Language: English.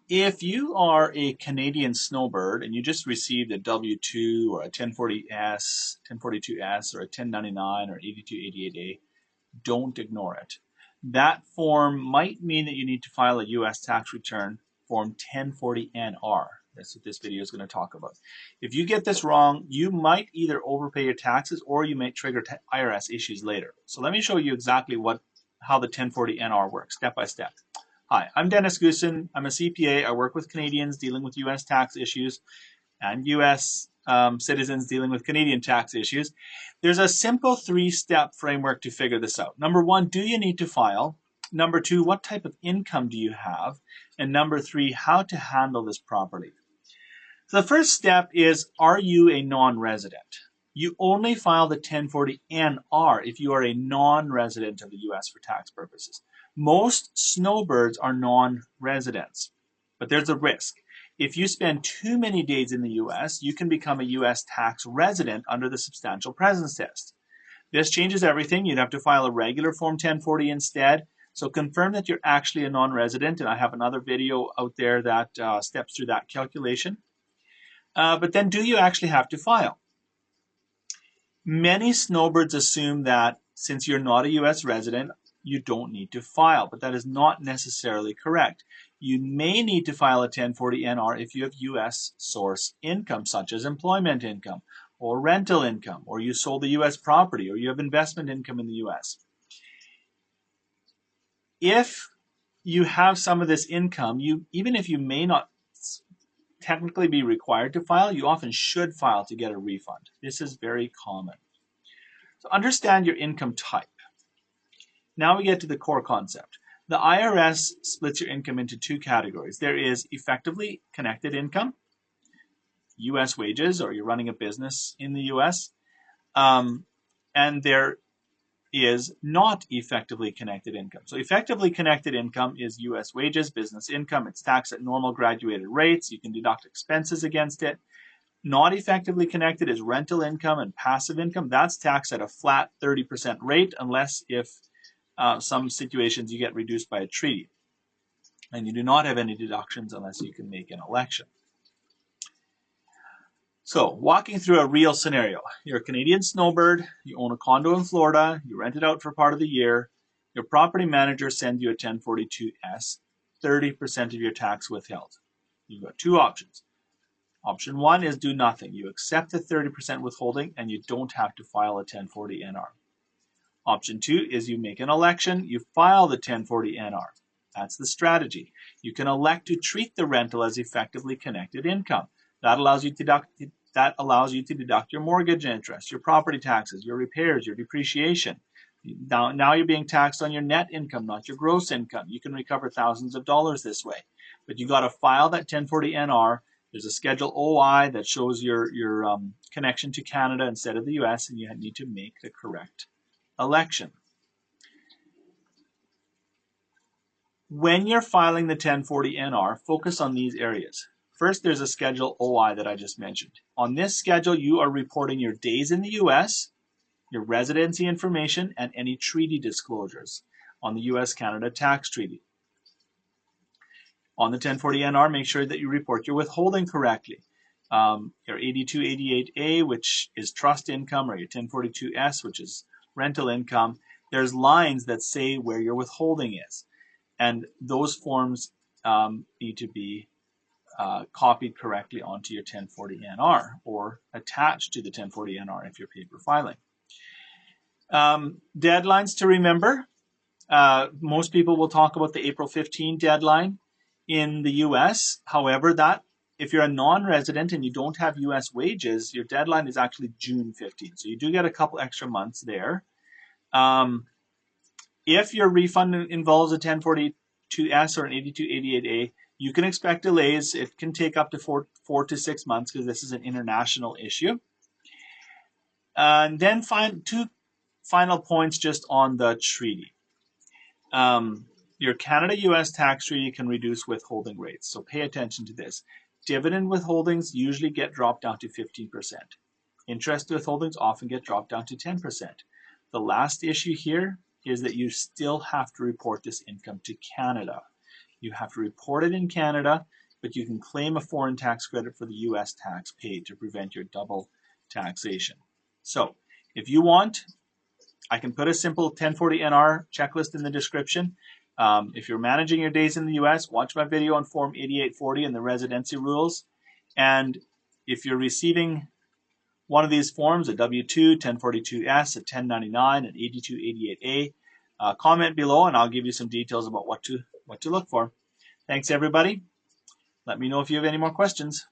If you are a Canadian snowbird and you just received a W-2 or a 1040S, 1042S, or a 1099 or 8288A, don't ignore it. That form might mean that you need to file a U.S. tax return, Form 1040NR. That's what this video is going to talk about. If you get this wrong, you might either overpay your taxes or you may trigger IRS issues later. So let me show you exactly how the 1040NR works, step by step. Hi, I'm Dennis Goossen. I'm a CPA. I work with Canadians dealing with U.S. tax issues and U.S. Citizens dealing with Canadian tax issues. There's a simple three-step framework to figure this out. Number one, do you need to file? Number two, what type of income do you have? And number three, how to handle this properly. So the first step is, are you a non-resident? You only file the 1040NR if you are a non-resident of the U.S. for tax purposes. Most snowbirds are non-residents, but there's a risk. If you spend too many days in the U.S., you can become a U.S. tax resident under the substantial presence test. This changes everything. You'd have to file a regular Form 1040 instead. So confirm that you're actually a non-resident, and I have another video out there that steps through that calculation. But then do you actually have to file? Many snowbirds assume that since you're not a U.S. resident, you don't need to file, but that is not necessarily correct. You may need to file a 1040NR if you have U.S. source income, such as employment income or rental income, or you sold a U.S. property, or you have investment income in the U.S. If you have some of this income, even if you may not technically be required to file, you often should file to get a refund. This is very common. So understand your income type. Now we get to the core concept. The IRS splits your income into two categories. There is effectively connected income, U.S. wages, or you're running a business in the U.S., and there is not effectively connected income. So effectively connected income is U.S. wages, business income. It's taxed at normal graduated rates. You can deduct expenses against it. Not effectively connected is rental income and passive income. That's taxed at a flat 30% rate, unless if some situations you get reduced by a treaty. And you do not have any deductions unless you can make an election. So, walking through a real scenario. You're a Canadian snowbird, you own a condo in Florida, you rent it out for part of the year, your property manager sends you a 1042S, 30% of your tax withheld. You've got two options. Option one is do nothing. You accept the 30% withholding and you don't have to file a 1040NR. Option two is you make an election, you file the 1040NR. That's the strategy. You can elect to treat the rental as effectively connected income. That allows you to deduct your mortgage interest, your property taxes, your repairs, your depreciation. Now you're being taxed on your net income, not your gross income. You can recover thousands of dollars this way. But you got to file that 1040NR. There's a Schedule OI that shows your connection to Canada instead of the US, and you need to make the correct election. When you're filing the 1040NR, focus on these areas. First, there's a Schedule OI that I just mentioned. On this schedule, you are reporting your days in the U.S., your residency information, and any treaty disclosures on the U.S.-Canada tax treaty. On the 1040NR, make sure that you report your withholding correctly. Your 8288A, which is trust income, or your 1042S, which is rental income, there's lines that say where your withholding is. And those forms need to be copied correctly onto your 1040NR or attached to the 1040NR if you're paper filing. Deadlines to remember. Most people will talk about the April 15 deadline in the US. However, if you're a non-resident and you don't have US wages, your deadline is actually June 15. So you do get a couple extra months there. If your refund involves a 1042S or an 8288A, you can expect delays. It can take up to four to 6 months because this is an international issue. And then two final points just on the treaty. Your Canada-US tax treaty can reduce withholding rates, so pay attention to this. Dividend withholdings usually get dropped down to 15%. Interest withholdings often get dropped down to 10%. The last issue here is that you still have to report this income to Canada. You have to report it in Canada, but you can claim a foreign tax credit for the U.S. tax paid to prevent your double taxation. So if you want, I can put a simple 1040 NR checklist in the description. If you're managing your days in the U.S., watch my video on Form 8840 and the residency rules. And if you're receiving one of these forms, a W-2, 1042S, a 1099, an 8288A, comment below and I'll give you some details about what to look for. Thanks, everybody. Let me know if you have any more questions.